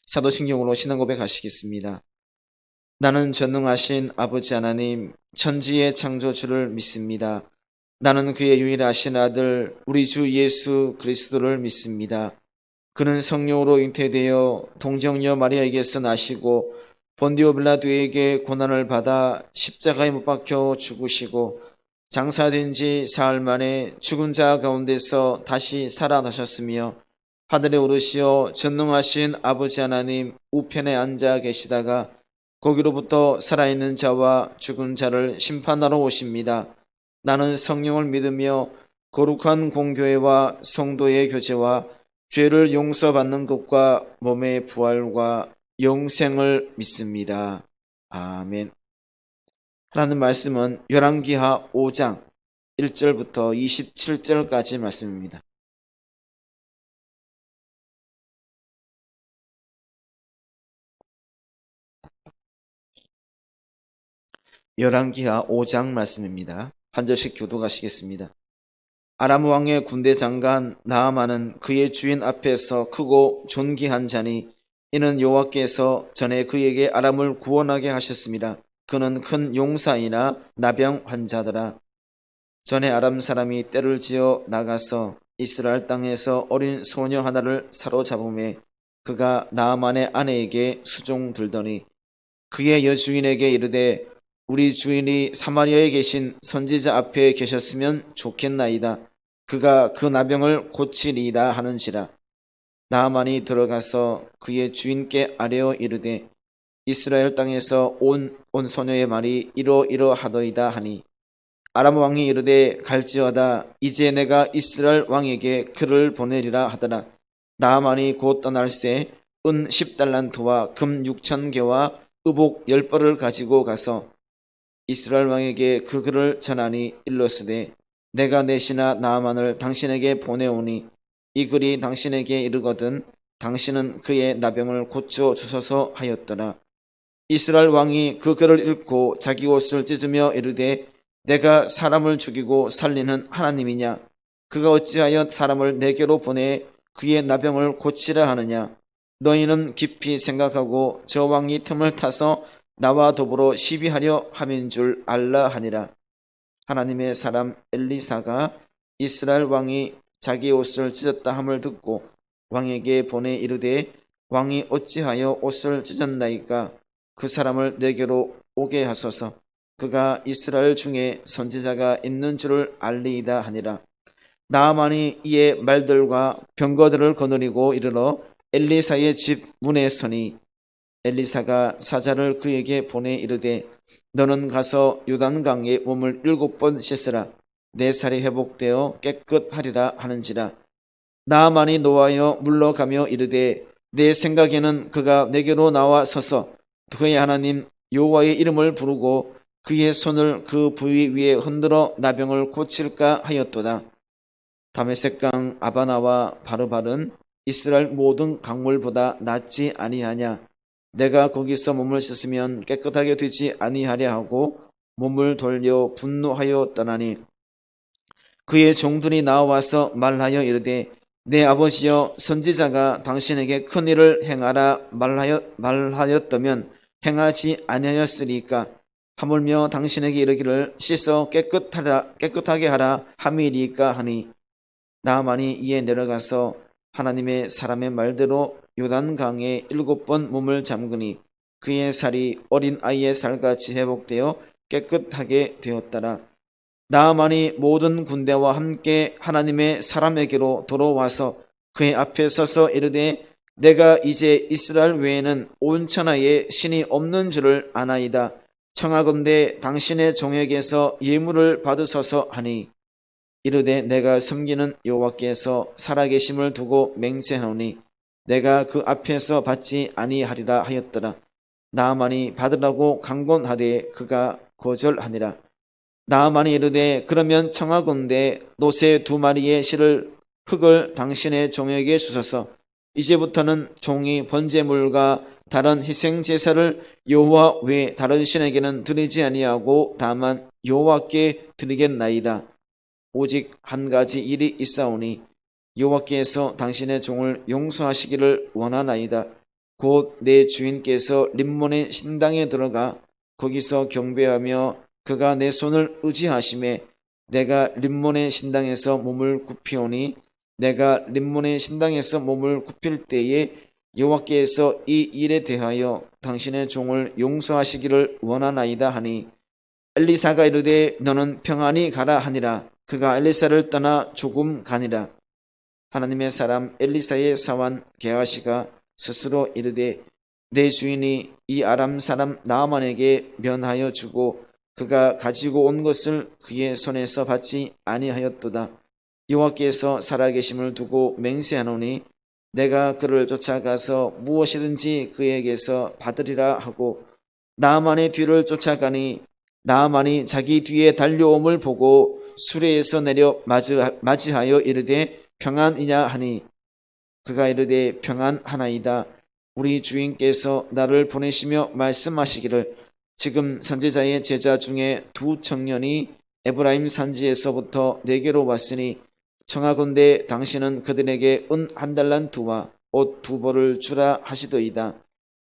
사도신경으로 신앙 고백하시겠습니다. 나는 전능하신 아버지 하나님, 천지의 창조주를 믿습니다. 나는 그의 유일하신 아들 우리 주 예수 그리스도를 믿습니다. 그는 성령으로 잉태되어 동정녀 마리아에게서 나시고 본디오 빌라도에게 고난을 받아 십자가에 못 박혀 죽으시고 장사된 지 사흘 만에 죽은 자 가운데서 다시 살아나셨으며 하늘에 오르시어 전능하신 아버지 하나님 우편에 앉아 계시다가 거기로부터 살아있는 자와 죽은 자를 심판하러 오십니다. 나는 성령을 믿으며 거룩한 공교회와 성도의 교제와 죄를 용서받는 것과 몸의 부활과 영생을 믿습니다. 아멘. 하나님 말씀은 열왕기하 5장 1절부터 27절까지 말씀입니다. 열왕기하 5장 말씀입니다. 한 절씩 교독하시겠습니다. 아람 왕의 군대 장관 나아만은 그의 주인 앞에서 크고 존귀한 자니 이는 여호와께서 전에 그에게 아람을 구원하게 하셨습니다. 그는 큰 용사이나 나병 환자더라. 전에 아람 사람이 떼를 지어 나가서 이스라엘 땅에서 어린 소녀 하나를 사로잡음에 그가 나아만의 아내에게 수종들더니 그의 여주인에게 이르되 우리 주인이 사마리아에 계신 선지자 앞에 계셨으면 좋겠나이다. 그가 그 나병을 고치리이다 하는지라. 나아만이 들어가서 그의 주인께 아뢰어 이르되 이스라엘 땅에서 온 소녀의 말이 이러이러하더이다 하니 아람 왕이 이르되 갈지어다. 이제 내가 이스라엘 왕에게 그를 보내리라 하더라. 나아만이 곧 떠날새 은 10달란트와 금 6,000개와 의복 10벌을 가지고 가서 이스라엘 왕에게 그 글을 전하니 일러스되 내가 내 신하 나아만을 당신에게 보내오니 이 글이 당신에게 이르거든 당신은 그의 나병을 고쳐 주소서 하였더라. 이스라엘 왕이 그 글을 읽고 자기 옷을 찢으며 이르되 내가 사람을 죽이고 살리는 하나님이냐? 그가 어찌하여 사람을 내게로 보내 그의 나병을 고치라 하느냐? 너희는 깊이 생각하고 저 왕이 틈을 타서 나와 더불어 시비하려 함인 줄 알라 하니라. 하나님의 사람 엘리사가 이스라엘 왕이 자기 옷을 찢었다 함을 듣고 왕에게 보내 이르되 왕이 어찌하여 옷을 찢었나이까? 그 사람을 내게로 오게 하소서. 그가 이스라엘 중에 선지자가 있는 줄을 알리이다 하니라. 나아만이 이에 말들과 병거들을 거느리고 이르러 엘리사의 집 문에 서니 엘리사가 사자를 그에게 보내 이르되 너는 가서 요단강에 몸을 7번 씻으라. 내 살이 회복되어 깨끗하리라 하는지라. 나아만이 노하여 물러가며 이르되 내 생각에는 그가 내게로 나와 서서 그의 하나님 여호와의 이름을 부르고 그의 손을 그 부위 위에 흔들어 나병을 고칠까 하였도다. 다메섹강 아바나와 바르발은 이스라엘 모든 강물보다 낫지 아니하냐? 내가 거기서 몸을 씻으면 깨끗하게 되지 아니하랴 하고 몸을 돌려 분노하여 떠나니 그의 종들이 나와서 말하여 이르되 내 아버지여 선지자가 당신에게 큰 일을 행하라 말하였다면 행하지 아니하였으리까? 하물며 당신에게 이르기를 씻어 깨끗하게 하라 함이리까 하니 나아만이 이에 내려가서 하나님의 사람의 말대로 요단강에 7번 몸을 잠그니 그의 살이 어린 아이의 살같이 회복되어 깨끗하게 되었더라. 나아만이 모든 군대와 함께 하나님의 사람에게로 돌아와서 그의 앞에 서서 이르되 내가 이제 이스라엘 외에는 온 천하에 신이 없는 줄을 아나이다. 청하건대 당신의 종에게서 예물을 받으소서 하니 이르되 내가 섬기는 여호와께서 살아계심을 두고 맹세하노니 내가 그 앞에서 받지 아니하리라 하였더라. 나아만이 받으라고 강권하되 그가 거절하니라. 나아만이 이르되 그러면 청하건대 노새 2마리의 실을 흙을 당신의 종에게 주소서. 이제부터는 종이 번제물과 다른 희생제사를 여호와 외 다른 신에게는 드리지 아니하고 다만 여호와께 드리겠나이다. 오직 한 가지 일이 있사오니 여호와께서 당신의 종을 용서하시기를 원하나이다. 곧 내 주인께서 림몬의 신당에 들어가 거기서 경배하며 그가 내 손을 의지하심에 내가 림몬의 신당에서 몸을 굽히오니 내가 림몬의 신당에서 몸을 굽힐 때에 여호와께서 이 일에 대하여 당신의 종을 용서하시기를 원하나이다 하니 엘리사가 이르되 너는 평안히 가라 하니라. 그가 엘리사를 떠나 조금 가니라. 하나님의 사람 엘리사의 사환 게하시가 스스로 이르되 내 주인이 이 아람 사람 나아만에게 면하여 주고 그가 가지고 온 것을 그의 손에서 받지 아니하였도다. 여호와께서 살아계심을 두고 맹세하노니 내가 그를 쫓아가서 무엇이든지 그에게서 받으리라 하고 나아만의 뒤를 쫓아가니 나아만이 자기 뒤에 달려옴을 보고 수레에서 내려 맞이하여 이르되 평안이냐 하니 그가 이르되 평안하나이다. 우리 주인께서 나를 보내시며 말씀하시기를 지금 선지자의 제자 중에 두 청년이 에브라임 산지에서부터 내게로 왔으니 청하건대 당신은 그들에게 은 한 달란트와 옷 두 벌을 주라 하시더이다.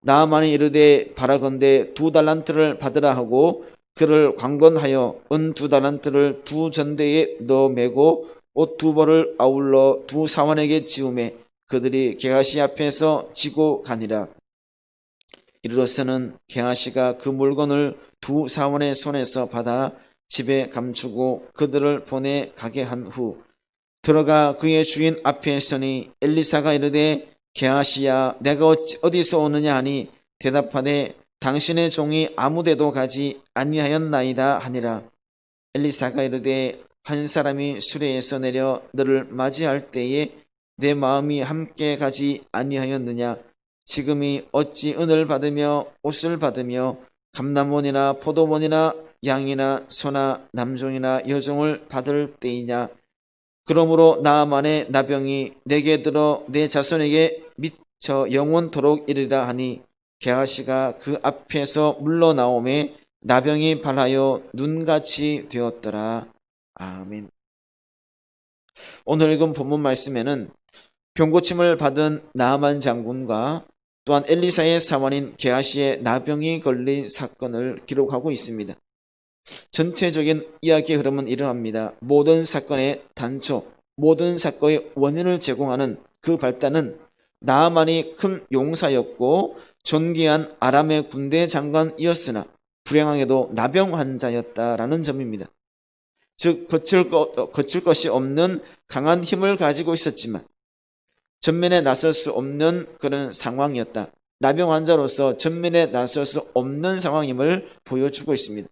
나아만이 이르되 바라건대 두 달란트를 받으라 하고 그를 강권하여 은 두 달란트를 두 전대에 넣어 매고 옷 두 벌을 아울러 두 사원에게 지우매 그들이 게하시 앞에서 지고 가니라. 이르러서는 게하시가 그 물건을 두 사원의 손에서 받아 집에 감추고 그들을 보내 가게 한 후 들어가 그의 주인 앞에 서니 엘리사가 이르되 게하시야 내가 어디서 오느냐 하니 대답하되 당신의 종이 아무데도 가지 아니하였나이다 하니라. 엘리사가 이르되 한 사람이 수레에서 내려 너를 맞이할 때에 내 마음이 함께 가지 아니하였느냐. 지금이 어찌 은을 받으며 옷을 받으며 감람원이나 포도원이나 양이나 소나 남종이나 여종을 받을 때이냐. 그러므로 나아만의 나병이 내게 들어 내 자손에게 미쳐 영원토록 이르리라 하니 게하시가 그 앞에서 물러나오매 나병이 발하여 눈같이 되었더라. 아멘. 오늘 읽은 본문 말씀에는 병고침을 받은 나아만 장군과 또한 엘리사의 사원인 게하시의 나병이 걸린 사건을 기록하고 있습니다. 전체적인 이야기의 흐름은 이러합니다. 모든 사건의 단초, 모든 사건의 원인을 제공하는 그 발단은 나아만이 큰 용사였고 존귀한 아람의 군대 장관이었으나 불행하게도 나병 환자였다라는 점입니다. 즉 거칠 것이 없는 강한 힘을 가지고 있었지만 전면에 나설 수 없는 그런 상황이었다. 나병 환자로서 전면에 나설 수 없는 상황임을 보여주고 있습니다.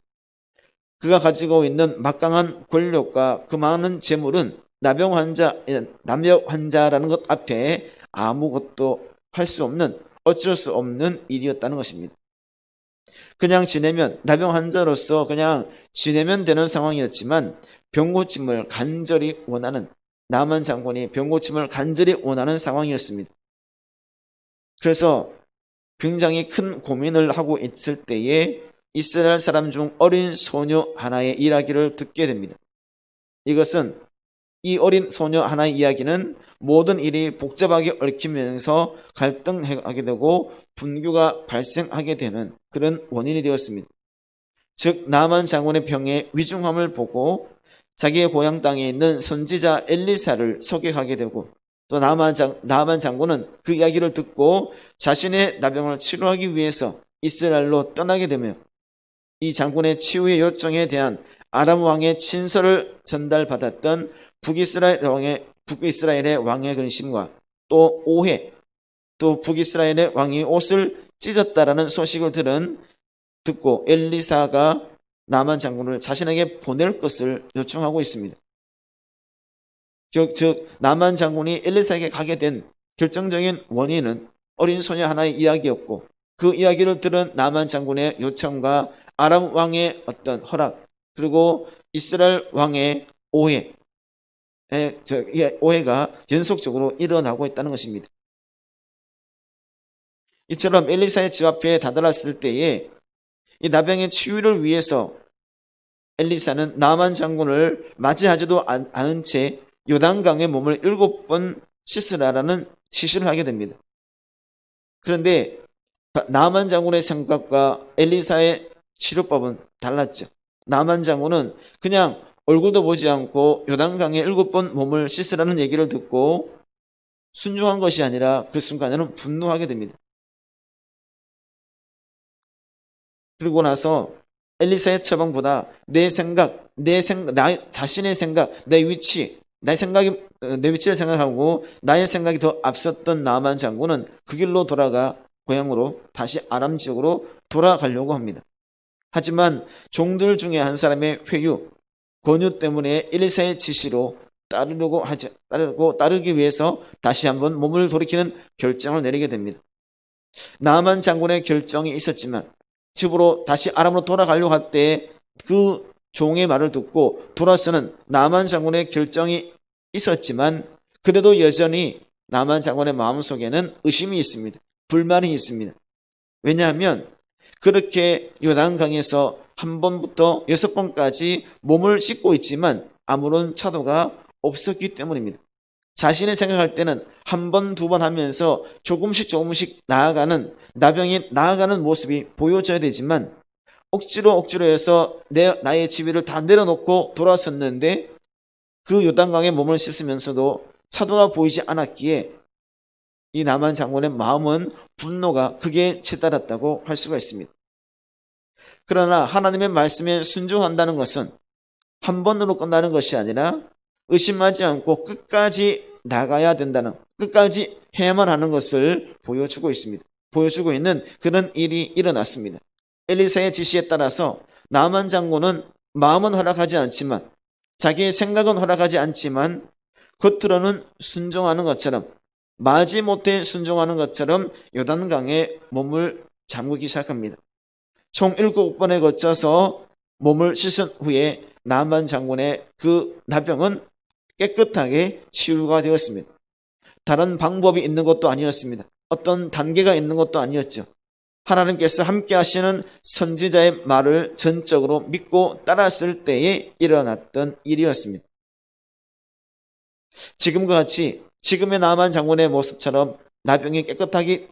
그가 가지고 있는 막강한 권력과 그 많은 재물은 나병 환자라는 것 앞에 아무것도 할 수 없는 어쩔 수 없는 일이었다는 것입니다. 그냥 지내면 나병 환자로서 그냥 지내면 되는 상황이었지만 병고침을 간절히 원하는 나아만 장군이 병고침을 간절히 원하는 상황이었습니다. 그래서 굉장히 큰 고민을 하고 있을 때에 이스라엘 사람 중 어린 소녀 하나의 이야기를 듣게 됩니다. 이것은 이 어린 소녀 하나의 이야기는 모든 일이 복잡하게 얽히면서 갈등하게 되고 분규가 발생하게 되는 그런 원인이 되었습니다. 즉 나아만 장군의 병의 위중함을 보고 자기의 고향 땅에 있는 선지자 엘리사를 소개하게 되고 또 나아만 장군은 그 이야기를 듣고 자신의 나병을 치료하기 위해서 이스라엘로 떠나게 되며 이 장군의 치유의 요청에 대한 아람 왕의 친서를 전달받았던 북이스라엘의 왕의 근심과 또 오해, 또 북이스라엘의 왕이 옷을 찢었다라는 소식을 듣고 엘리사가 나아만 장군을 자신에게 보낼 것을 요청하고 있습니다. 즉 나아만 장군이 엘리사에게 가게 된 결정적인 원인은 어린 소녀 하나의 이야기였고 그 이야기를 들은 나아만 장군의 요청과 아람 왕의 어떤 허락 그리고 이스라엘 왕의 오해가 연속적으로 일어나고 있다는 것입니다. 이처럼 엘리사의 집 앞에 다다랐을 때에 이 나병의 치유를 위해서 엘리사는 나아만 장군을 맞이하지도 않은 채 요단강의 몸을 7번 씻으라라는 지시를 하게 됩니다. 그런데 나만 장군의 생각과 엘리사의 치료법은 달랐죠. 나만 장군은 그냥 얼굴도 보지 않고 요단강에 7번 몸을 씻으라는 얘기를 듣고 순종한 것이 아니라 그 순간에는 분노하게 됩니다. 그리고 나서 엘리사의 처방보다 나 자신의 생각, 내 위치, 내 위치를 생각하고 나의 생각이 더 앞섰던 나만 장군은 그 길로 돌아가 고향으로 다시 아람 지역으로 돌아가려고 합니다. 하지만 종들 중에 한 사람의 권유 때문에 엘리사의 지시로 따르기 위해서 다시 한번 몸을 돌이키는 결정을 내리게 됩니다. 나만 장군의 결정이 있었지만 집으로 다시 아람으로 돌아가려고 할 때 그 종의 말을 듣고 돌아서는 나만 장군의 결정이 있었지만 그래도 여전히 나만 장군의 마음속에는 의심이 있습니다. 불만이 있습니다. 왜냐하면 그렇게 요단강에서 한 번부터 6번까지 몸을 씻고 있지만 아무런 차도가 없었기 때문입니다. 자신이 생각할 때는 한 번, 2번 하면서 조금씩 나병이 나아가는 모습이 보여져야 되지만 억지로 해서 나의 지위를 다 내려놓고 돌아섰는데 그 요단강에 몸을 씻으면서도 차도가 보이지 않았기에 이 나만 장군의 마음은 분노가 크게 치달았다고 할 수가 있습니다. 그러나 하나님의 말씀에 순종한다는 것은 한 번으로 끝나는 것이 아니라 의심하지 않고 끝까지 나가야 된다는, 끝까지 해야만 하는 것을 보여주고 있습니다. 보여주고 있는 그런 일이 일어났습니다. 엘리사의 지시에 따라서 나만 장군은 마음은 허락하지 않지만, 자기의 생각은 허락하지 않지만 겉으로는 순종하는 것처럼, 마지못해 순종하는 것처럼 요단강에 몸을 잠그기 시작합니다. 총 7번에 걸쳐서 몸을 씻은 후에 나만 장군의 그 나병은 깨끗하게 치유가 되었습니다. 다른 방법이 있는 것도 아니었습니다. 어떤 단계가 있는 것도 아니었죠. 하나님께서 함께 하시는 선지자의 말을 전적으로 믿고 따랐을 때에 일어났던 일이었습니다. 지금과 같이 지금의 나만 장군의 모습처럼 나병이 깨끗하게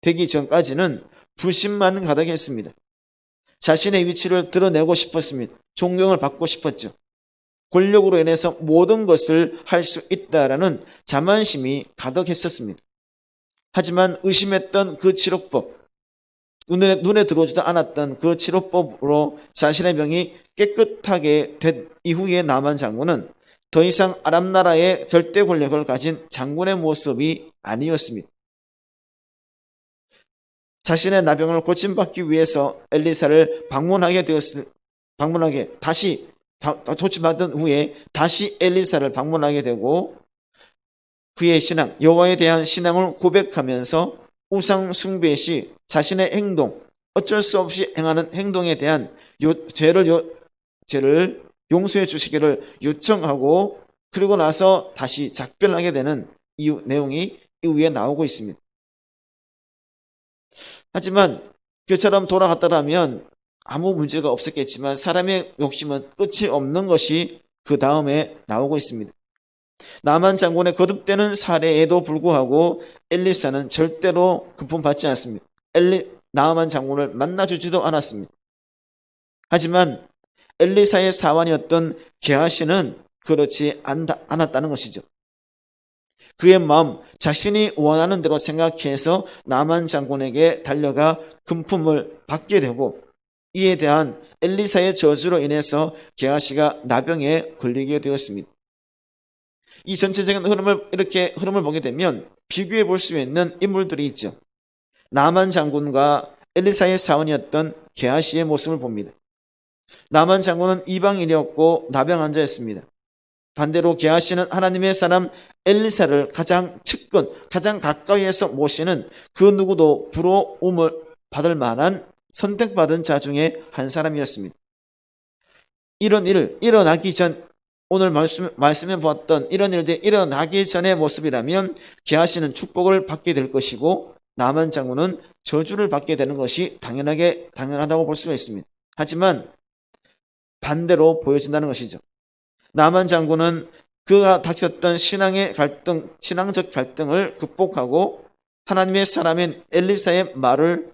되기 전까지는 불신만 가득했습니다. 자신의 위치를 드러내고 싶었습니다. 존경을 받고 싶었죠. 권력으로 인해서 모든 것을 할 수 있다라는 자만심이 가득했었습니다. 하지만 의심했던 그 치료법, 눈에 들어오지도 않았던 그 치료법으로 자신의 병이 깨끗하게 된 이후에 나만 장군은 더 이상 아람 나라의 절대 권력을 가진 장군의 모습이 아니었습니다. 자신의 나병을 고침받기 위해서 엘리사를 다시 고침받은 후에 다시 엘리사를 방문하게 되고 그의 신앙, 여호와에 대한 신앙을 고백하면서 우상 숭배 시 자신의 행동, 어쩔 수 없이 행하는 행동에 대한 죄를 용서해 주시기를 요청하고 그리고 나서 다시 작별하게 되는 내용이 이후에 나오고 있습니다. 하지만 그처럼 돌아갔더라면 아무 문제가 없었겠지만 사람의 욕심은 끝이 없는 것이 그 다음에 나오고 있습니다. 나만 장군의 거듭되는 사례에도 불구하고 엘리사는 절대로 금품받지 않습니다. 나만 장군을 만나주지도 않았습니다. 하지만 엘리사의 사환이었던 게하시는 그렇지 않았다는 것이죠. 그의 마음, 자신이 원하는 대로 생각해서 나만 장군에게 달려가 금품을 받게 되고 이에 대한 엘리사의 저주로 인해서 게하시가 나병에 걸리게 되었습니다. 이 전체적인 흐름을 보게 되면 비교해 볼 수 있는 인물들이 있죠. 나만 장군과 엘리사의 사원이었던 게하시의 모습을 봅니다. 나만 장군은 이방인이었고 나병 환자였습니다. 반대로 게하시는 하나님의 사람 엘리사를 가장 가까이에서 모시는 그 누구도 부러움을 받을 만한 선택받은 자 중에 한 사람이었습니다. 이런 일 일어나기 전, 오늘 말씀해 보았던 이런 일들이 일어나기 전의 모습이라면 게하시는 축복을 받게 될 것이고 나만 장군은 저주를 받게 되는 것이 당연하다고 볼 수가 있습니다. 하지만 반대로 보여진다는 것이죠. 나만 장군은 그가 닥쳤던 신앙적 갈등을 극복하고 하나님의 사람인 엘리사의 말을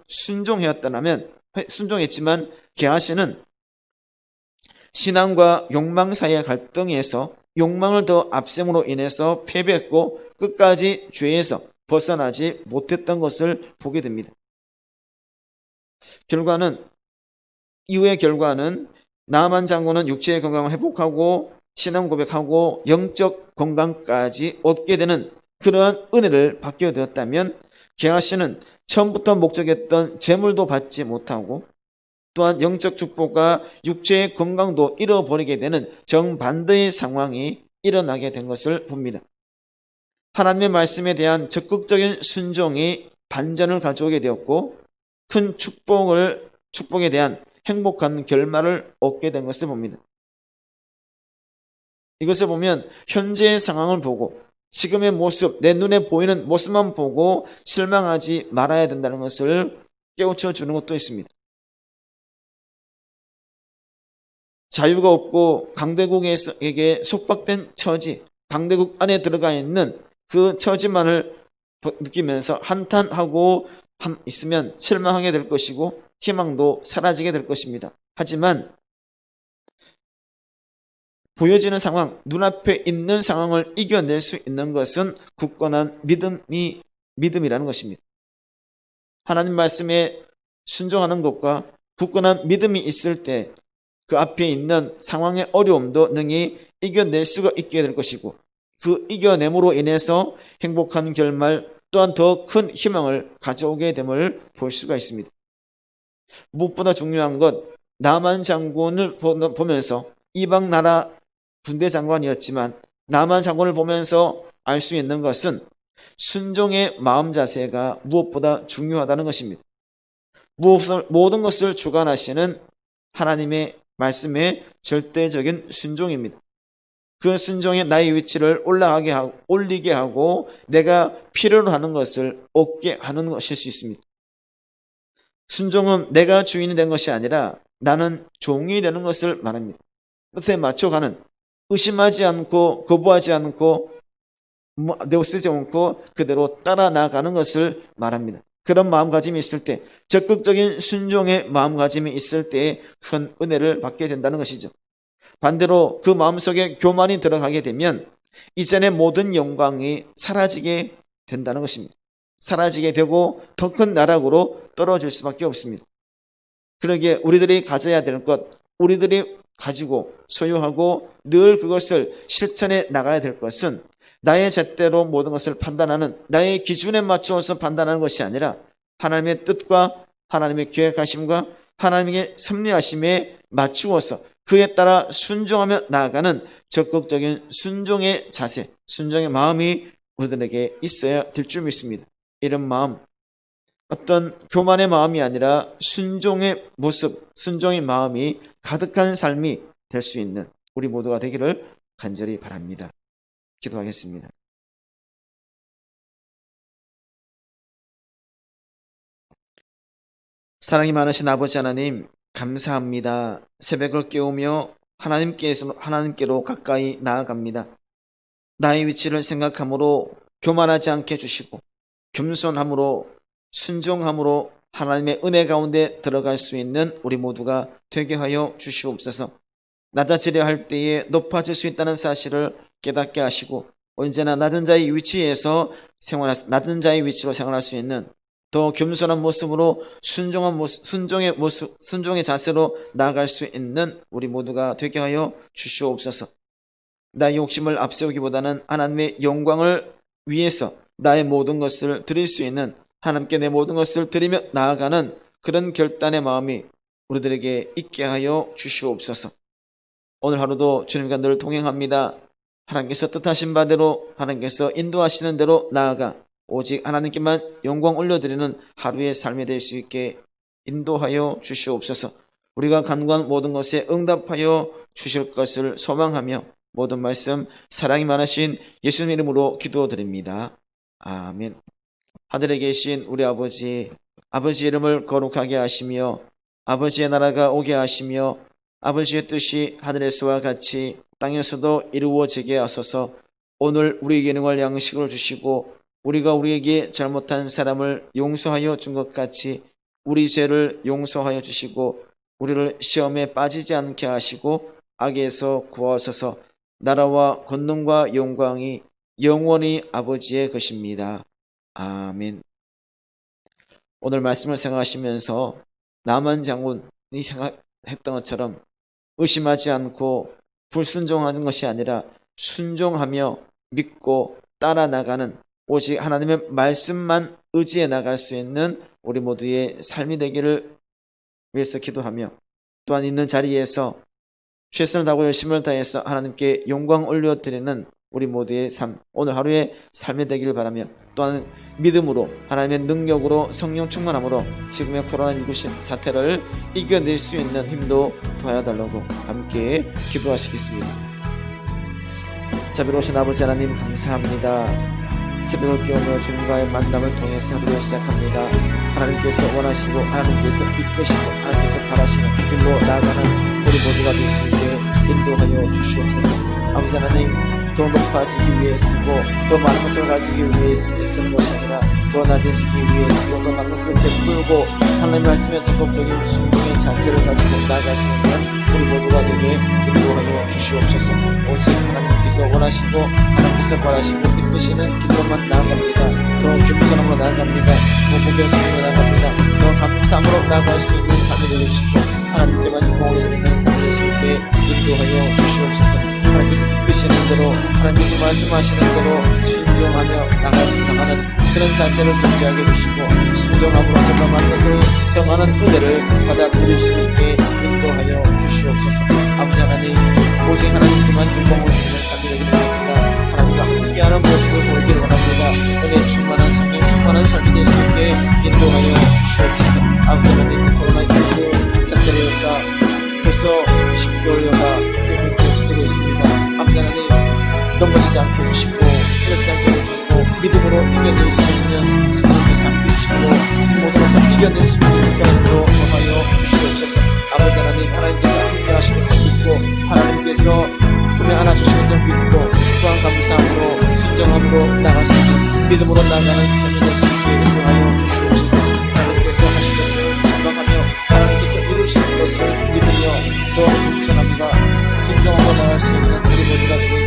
순종했지만 게하시는 신앙과 욕망 사이의 갈등에서 욕망을 더 앞세움으로 인해서 패배했고 끝까지 죄에서 벗어나지 못했던 것을 보게 됩니다. 이후의 결과는 나아만 장군은 육체의 건강을 회복하고 신앙 고백하고 영적 건강까지 얻게 되는 그러한 은혜를 받게 되었다면 게하시는 처음부터 목적했던 재물도 받지 못하고 또한 영적 축복과 육체의 건강도 잃어버리게 되는 정반대의 상황이 일어나게 된 것을 봅니다. 하나님의 말씀에 대한 적극적인 순종이 반전을 가져오게 되었고 큰 축복에 대한 행복한 결말을 얻게 된 것을 봅니다. 이것을 보면 현재의 상황을 보고 지금의 모습, 내 눈에 보이는 모습만 보고 실망하지 말아야 된다는 것을 깨우쳐 주는 것도 있습니다. 자유가 없고 강대국에게 속박된 처지, 강대국 안에 들어가 있는 그 처지만을 느끼면서 한탄하고 있으면 실망하게 될 것이고 희망도 사라지게 될 것입니다. 하지만 보여지는 상황, 눈앞에 있는 상황을 이겨낼 수 있는 것은 굳건한 믿음이라는 것입니다. 하나님 말씀에 순종하는 것과 굳건한 믿음이 있을 때 그 앞에 있는 상황의 어려움도 능히 이겨낼 수가 있게 될 것이고 그 이겨냄으로 인해서 행복한 결말 또한 더 큰 희망을 가져오게 됨을 볼 수가 있습니다. 무엇보다 중요한 것, 나만 장군을 보면서 이방 나라 군대 장관이었지만 나만 장군을 보면서 알 수 있는 것은 순종의 마음 자세가 무엇보다 중요하다는 것입니다. 모든 것을 주관하시는 하나님의 말씀의 절대적인 순종입니다. 그 순종에 나의 위치를 올리게 하고 내가 필요로 하는 것을 얻게 하는 것일 수 있습니다. 순종은 내가 주인이 된 것이 아니라 나는 종이 되는 것을 말합니다. 뜻에 맞춰가는, 의심하지 않고 거부하지 않고 내어쓰지 않고 그대로 따라 나가는 것을 말합니다. 그런 마음가짐이 있을 때, 적극적인 순종의 마음가짐이 있을 때에 큰 은혜를 받게 된다는 것이죠. 반대로 그 마음속에 교만이 들어가게 되면 이전의 모든 영광이 사라지게 된다는 것입니다. 사라지게 되고 더 큰 나락으로 떨어질 수밖에 없습니다. 그러기에 우리들이 가져야 될 것, 우리들이 가지고 소유하고 늘 그것을 실천해 나가야 될 것은 나의 잣대로 모든 것을 판단하는, 나의 기준에 맞추어서 판단하는 것이 아니라 하나님의 뜻과 하나님의 계획하심과 하나님의 섭리하심에 맞추어서 그에 따라 순종하며 나아가는 적극적인 순종의 자세, 순종의 마음이 우리들에게 있어야 될 줄 믿습니다. 이런 마음, 어떤 교만의 마음이 아니라 순종의 모습, 순종의 마음이 가득한 삶이 될 수 있는 우리 모두가 되기를 간절히 바랍니다. 기도하겠습니다. 사랑이 많으신 아버지 하나님, 감사합니다. 새벽을 깨우며 하나님께로 가까이 나아갑니다. 나의 위치를 생각함으로 교만하지 않게 해주시고 겸손함으로 순종함으로 하나님의 은혜 가운데 들어갈 수 있는 우리 모두가 되게 하여 주시옵소서. 낮아지려 할 때에 높아질 수 있다는 사실을 깨닫게 하시고 언제나 낮은 자의 위치로 생활할 수 있는 더 겸손한 모습으로 순종의 자세로 나아갈 수 있는 우리 모두가 되게 하여 주시옵소서. 나의 욕심을 앞세우기보다는 하나님의 영광을 위해서 나의 모든 것을 드릴 수 있는, 하나님께 내 모든 것을 드리며 나아가는 그런 결단의 마음이 우리들에게 있게 하여 주시옵소서. 오늘 하루도 주님과 늘 동행합니다. 하나님께서 뜻하신 바대로, 하나님께서 인도하시는 대로 나아가 오직 하나님께만 영광 올려드리는 하루의 삶이 될 수 있게 인도하여 주시옵소서. 우리가 간구한 모든 것에 응답하여 주실 것을 소망하며 모든 말씀 사랑이 많으신 예수님 이름으로 기도드립니다. 아멘. 하늘에 계신 우리 아버지 이름을 거룩하게 하시며 아버지의 나라가 오게 하시며 아버지의 뜻이 하늘에서와 같이 땅에서도 이루어지게 하소서. 오늘 우리에게 일용할 양식을 주시고 우리가 우리에게 잘못한 사람을 용서하여 준 것 같이 우리 죄를 용서하여 주시고 우리를 시험에 빠지지 않게 하시고 악에서 구하소서. 나라와 권능과 영광이 영원히 아버지의 것입니다. 아멘. 오늘 말씀을 생각하시면서 나만 장군이 생각했던 것처럼 의심하지 않고 불순종하는 것이 아니라 순종하며 믿고 따라 나가는, 오직 하나님의 말씀만 의지해 나갈 수 있는 우리 모두의 삶이 되기를 위해서 기도하며, 또한 있는 자리에서 최선을 다하고 열심을 다해서 하나님께 영광 올려드리는 우리 모두의 삶, 오늘 하루의 삶이 되기를 바라며, 또한 믿음으로 하나님의 능력으로 성령 충만함으로 지금의 코로나19 사태를 이겨낼 수 있는 힘도 더하여 달라고 함께 기도하시겠습니다. 자비로우신 아버지 하나님, 감사합니다. 새벽을 깨우며 주님과의 만남을 통해서 하루를 시작합니다. 하나님께서 원하시고 하나님께서 이끄시고 하나님께서 바라시는 그 길로 나아가는 우리 모두가 될 수 있게 인도하여 주시옵소서. 아버지 하나님, 더 높아지기 위해 쓰고 더 많은 것을 가지기 위해 쓰는 것이 아니라 더 낮아지기 위해 쓰고 더 많은 것을 베풀고 하나님의 말씀에 적극적인 순종의 자세를 가지고 나아갈 수 있는 우리 모두가 되게 인도하여 주시옵소서. 오직 하나님께서 원하시고 하나님께서 바라시고 이끄시는 길로만 나아갑니다. 더 겸손함으로 나아갑니다. 더 고백함으로 나아갑니다. 더 감사함으로 나아갈 수 있는 삶이 되어주시고 하나님께만 영광을 드리는 삶이 될 수 있게 인도하여 주시옵소서. 하나님께서 이끄시는 대로, 하나님께서 말씀하시는 대로 순종하며 나가는 그런 자세를 유지하게 해주시고 순종함으로써 더 많은 것을, 더 많은 은혜를 받아들일 수 있게 인도하여 주시옵소서. 아버지 하나님, 오직 하나님께만 영광을 드리는 삶이 되기를 원합니다. 하나님과 함께하는 모습을 보이기를 원합니다. 은혜 충만한, 성령 충만한 삶이 될 수 있게 인도하여 주시옵소서. 아버지 하나님, 코로나19 사태를 벌써 10개월여가 계속되고 있습니다. 아버지 하나님, 넘어지지 않게 해주시고 쓰러지지 않게 해주시고 믿음으로 이겨낼 수 있는 성령의 삶 주시고 모든 것을 이겨낼 수 있는 국가인으로 도와여 주시옵소서. 아버지 하나님, 하나님께서 함께 하신 것을 믿고 하나님께서 분명 안아주신 것을 믿고 또한 감사함으로 순종함으로 나갈 수 있는 믿음으로 나가는 삶이 될 수 있게 인도하여 주시옵소서. 하나님께서 하신 것을 생각하며 하나님께서 이루시는 것을 믿으며 더 겸손함과 순종하고 나갈 수 있는 우리 모두가 되고